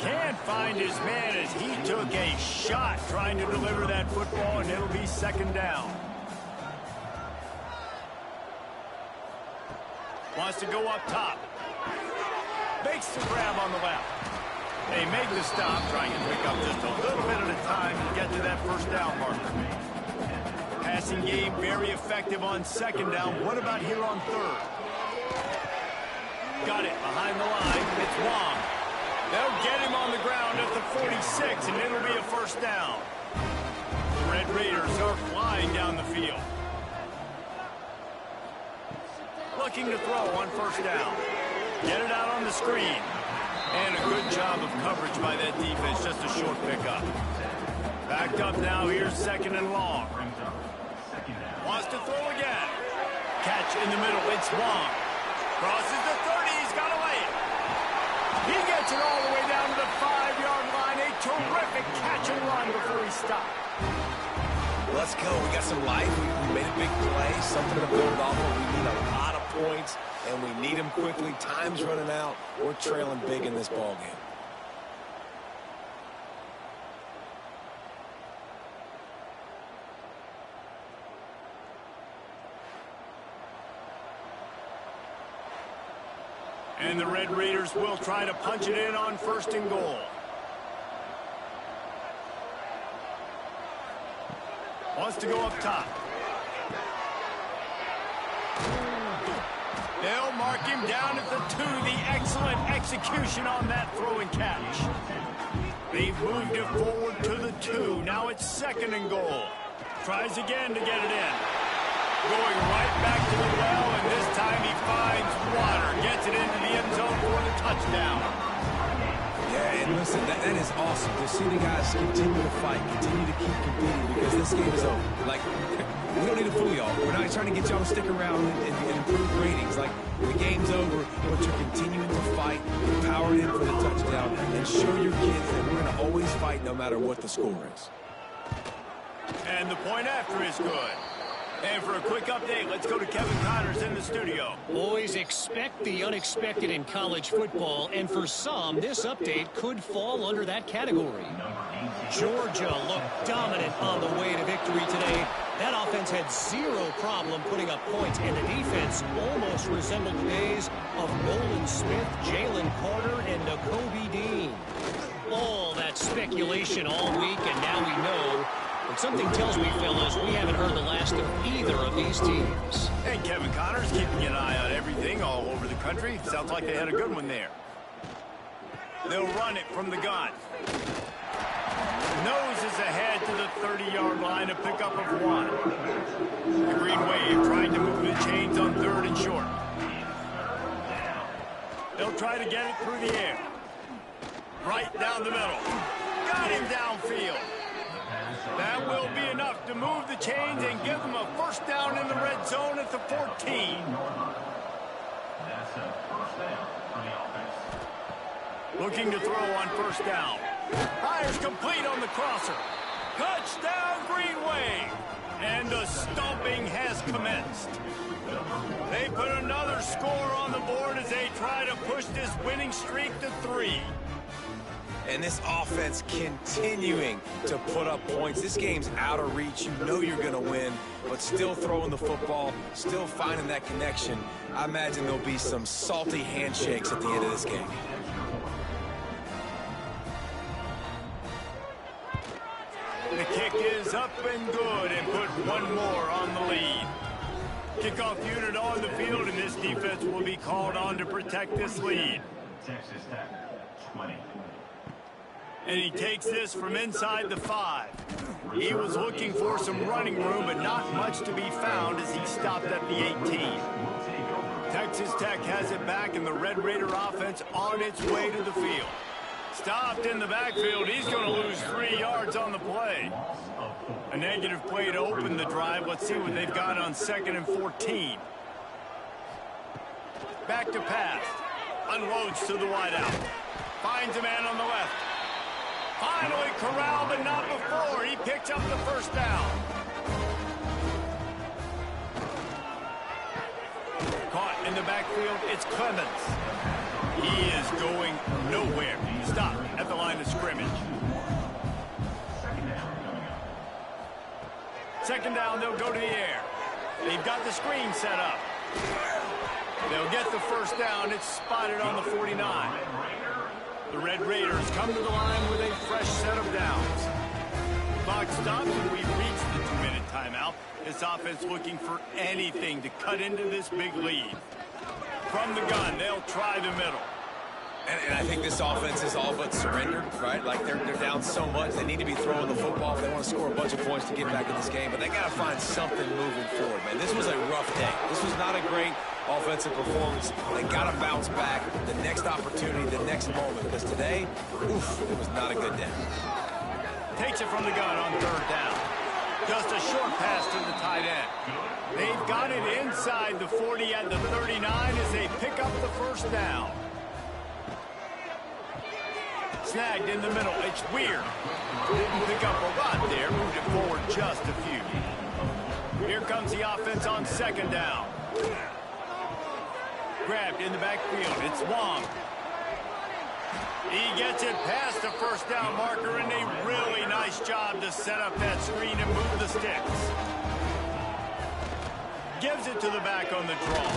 [SPEAKER 1] Can't find his man as he took a shot trying to deliver that football, and it'll be 2nd down. Wants to go up top. Makes the grab on the left. They make the stop, trying to pick up just a little bit at a time to get to that 1st down marker. Passing game very effective on 2nd down. What about here on 3rd? Got it behind the line. It's Wong. They'll get him on the ground at the 46, and it'll be a 1st down. The Red Raiders are flying down the field. Looking to throw on 1st down. Get it out on the screen. And a good job of coverage by that defense. Just a short pickup. Backed up now. Here's 2nd and long. Wants to throw again. Catch in the middle. It's Wong. Crosses the 30. He's got to lay it. He gets it all the way down to the 5-yard line. A terrific catch and run before he stopped.
[SPEAKER 3] Let's go. We got some life. We made a big play. Something to build off of. We need a lot of points, and we need them quickly. Time's running out. We're trailing big in this ball game.
[SPEAKER 1] And the Red Raiders will try to punch it in on 1st and goal. Wants to go up top. They'll mark him down at the 2. The excellent execution on that throw and catch. They've moved it forward to the 2. Now it's 2nd and goal. Tries again to get it in. Going right back to the well, and this time he finds water. Gets it into the end zone for the touchdown.
[SPEAKER 3] Yeah, and listen, that is awesome to see the guys continue to fight, continue to keep competing, because this game is over. Like, we don't need to fool y'all. We're not trying to get y'all to stick around and improve ratings. Like, the game's over, but you're continuing to fight, power in for the touchdown, and show your kids that we're going to always fight no matter what the score is.
[SPEAKER 1] And the point after is good. And for a quick update, let's go to Kevin Connors in the studio.
[SPEAKER 5] Boys, expect the unexpected in college football, and for some, this update could fall under that category. Georgia looked dominant on the way to victory today. That offense had zero problem putting up points, and the defense almost resembled the days of Nolan Smith, Jalen Carter, and Nakobe Dean. All that speculation all week, and now we know. But something tells me, fellas, we haven't heard the last of either of these teams.
[SPEAKER 1] And Kevin Connors keeping an eye on everything all over the country. Sounds like they had a good one there. They'll run it from the gun. Noses ahead to the 30-yard line, a pickup of 1. The Green Wave trying to move the chains on 3rd and short. They'll try to get it through the air. Right down the middle. Got him downfield. That will be enough to move the chains and give them a 1st down in the red zone at the 14.
[SPEAKER 4] That's a 1st down for the offense.
[SPEAKER 1] Looking to throw on 1st down. Fires complete on the crosser. Touchdown, Green Wave. And the stomping has commenced. They put another score on the board as they try to push this winning streak to 3.
[SPEAKER 3] And this offense continuing to put up points. This game's out of reach. You know you're going to win, but still throwing the football, still finding that connection. I imagine there'll be some salty handshakes at the end of this game.
[SPEAKER 1] The kick is up and good and put one more on the lead. Kickoff unit on the field, and this defense will be called on to protect this lead.
[SPEAKER 4] Texas Tech, 20.
[SPEAKER 1] And he takes this from inside the 5. He was looking for some running room, but not much to be found as he stopped at the 18. Texas Tech has it back, and the Red Raider offense on its way to the field. Stopped in the backfield. He's going to lose 3 yards on the play. A negative play to open the drive. Let's see what they've got on 2nd and 14. Back to pass. Unloads to the wideout. Finds a man on the left. Finally corralled, but not before. He picks up the first down. Caught in the backfield, it's Clemens. He is going nowhere. Stop at the line of scrimmage. 2nd down, they'll go to the air. They've got the screen set up. They'll get the first down. It's spotted on the 49. The Red Raiders come to the line with a fresh set of downs. Clock stops and we've reached the 2-minute timeout. This offense looking for anything to cut into this big lead. From the gun, they'll try the middle.
[SPEAKER 3] And I think this offense is all but surrendered, right? Like they're down so much. They need to be throwing the football if they want to score a bunch of points to get back in this game. But they got to find something moving forward, man. This was a rough day. This was not a great offensive performance. They got to bounce back the next opportunity, the next moment. Because today, oof, it was not a good day.
[SPEAKER 1] Takes it from the gun on 3rd down. Just a short pass to the tight end. They've got it inside the 40 at the 39 as they pick up the first down. Snagged in the middle. It's weird. Didn't pick up a lot there. Moved it forward just a few. Here comes the offense on 2nd down. Grabbed in the backfield. It's Wong. He gets it past the first down marker, and a really nice job to set up that screen and move the sticks. Gives it to the back on the draw.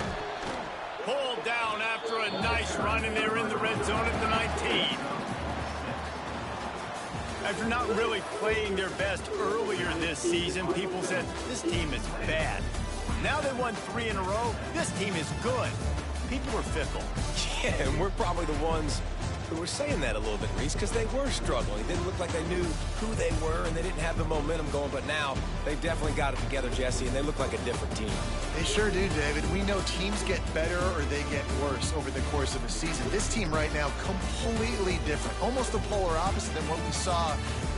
[SPEAKER 1] Pulled down after a nice run, and they're in the red zone at the 19. After not really playing their best earlier this season, people said, this team is bad. Now they won 3 in a row. This team is good. People are fickle.
[SPEAKER 3] Yeah, and we're probably the ones who were saying that a little bit, Reese, because they were struggling. It didn't look like they knew who they were, and they didn't have the momentum going. But now they've definitely got it together, Jesse, and they look like a different team.
[SPEAKER 2] They sure do, David. We know teams get better or they get worse over the course of a season. This team right now, completely different. Almost the polar opposite than what we saw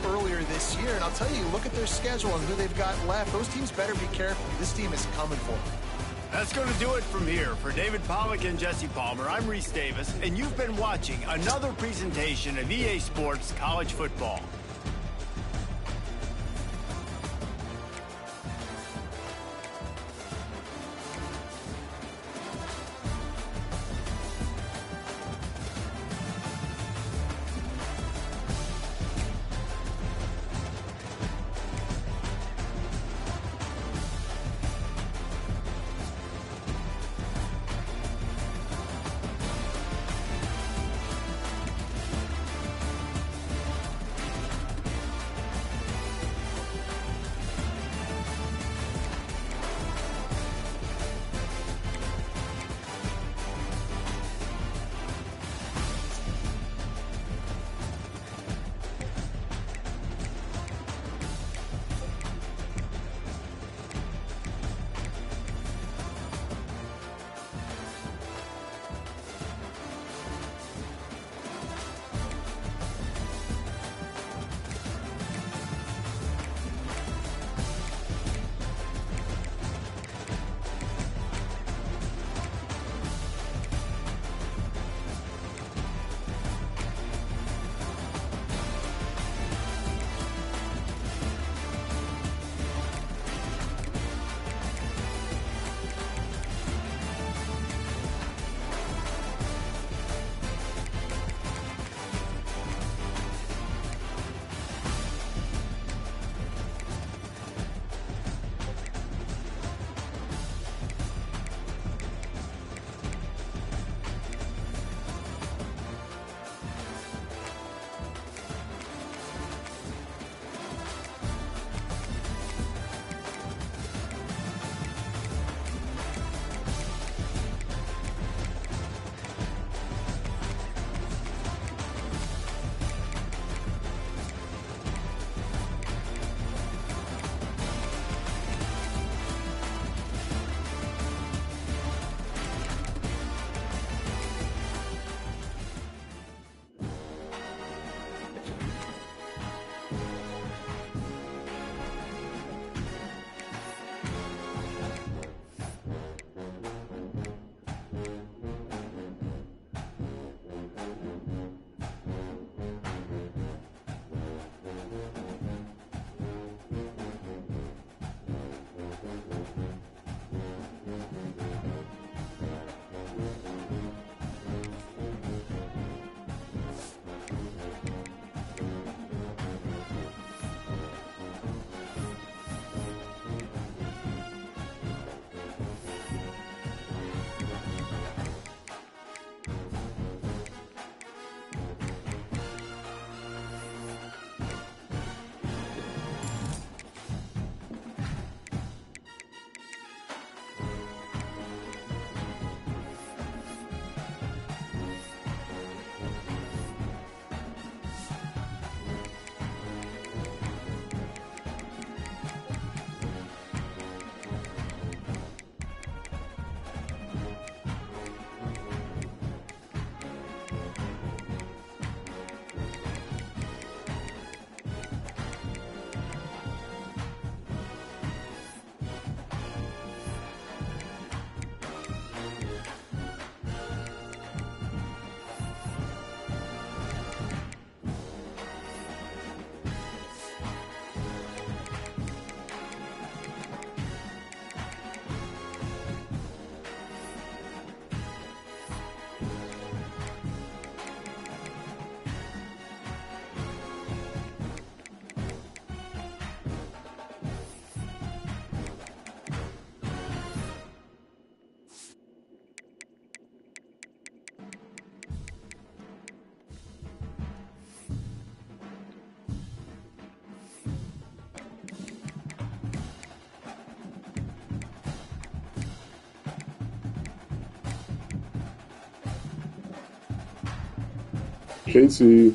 [SPEAKER 2] earlier this year. And I'll tell you, look at their schedule and who they've got left. Those teams better be careful. This team is coming for them.
[SPEAKER 1] That's going to do it from here. For David Pollack and Jesse Palmer, I'm Reese Davis, and you've been watching another presentation of EA Sports College Football.
[SPEAKER 6] Casey.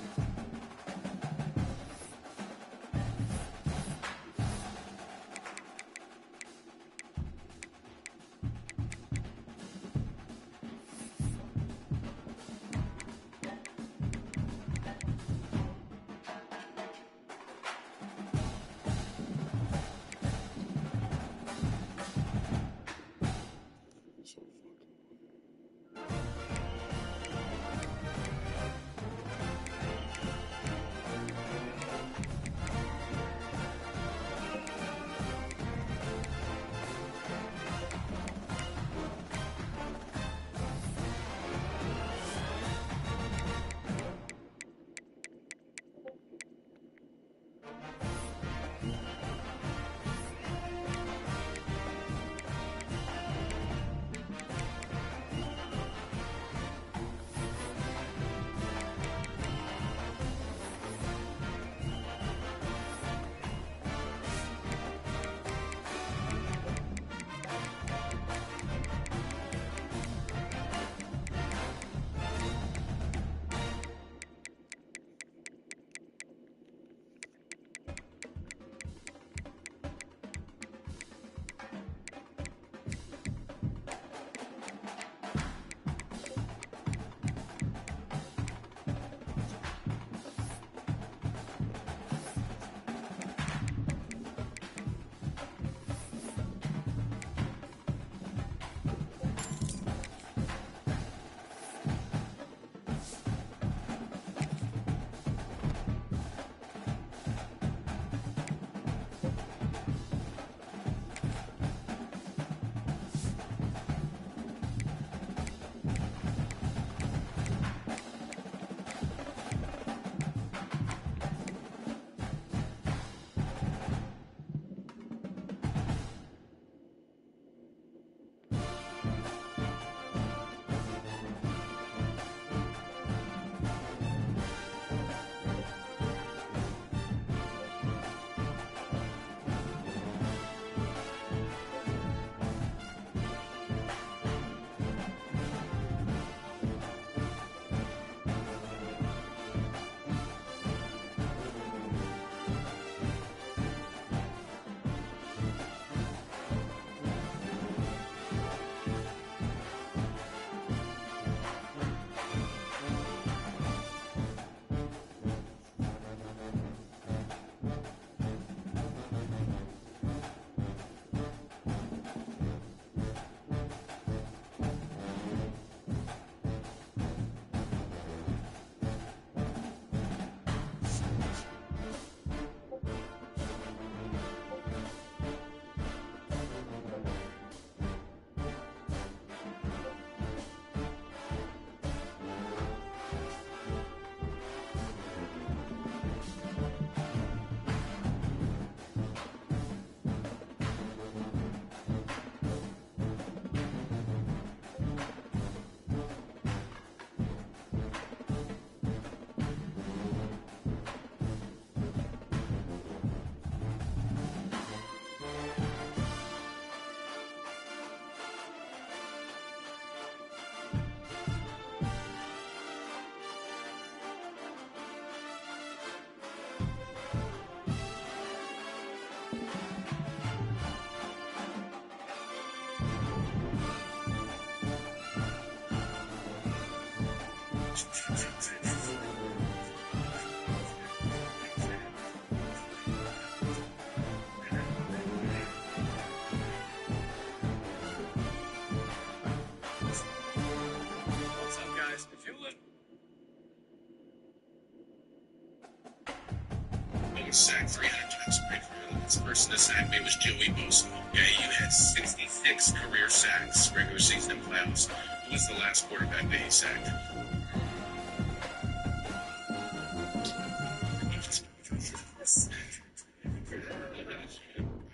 [SPEAKER 7] Sacked 300 times right for this person to sack me was Joey Bosa. Yeah, you had 66 career sacks, regular season and playoffs. Who was the last quarterback that he sacked?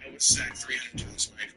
[SPEAKER 7] I was sacked 300 times, right?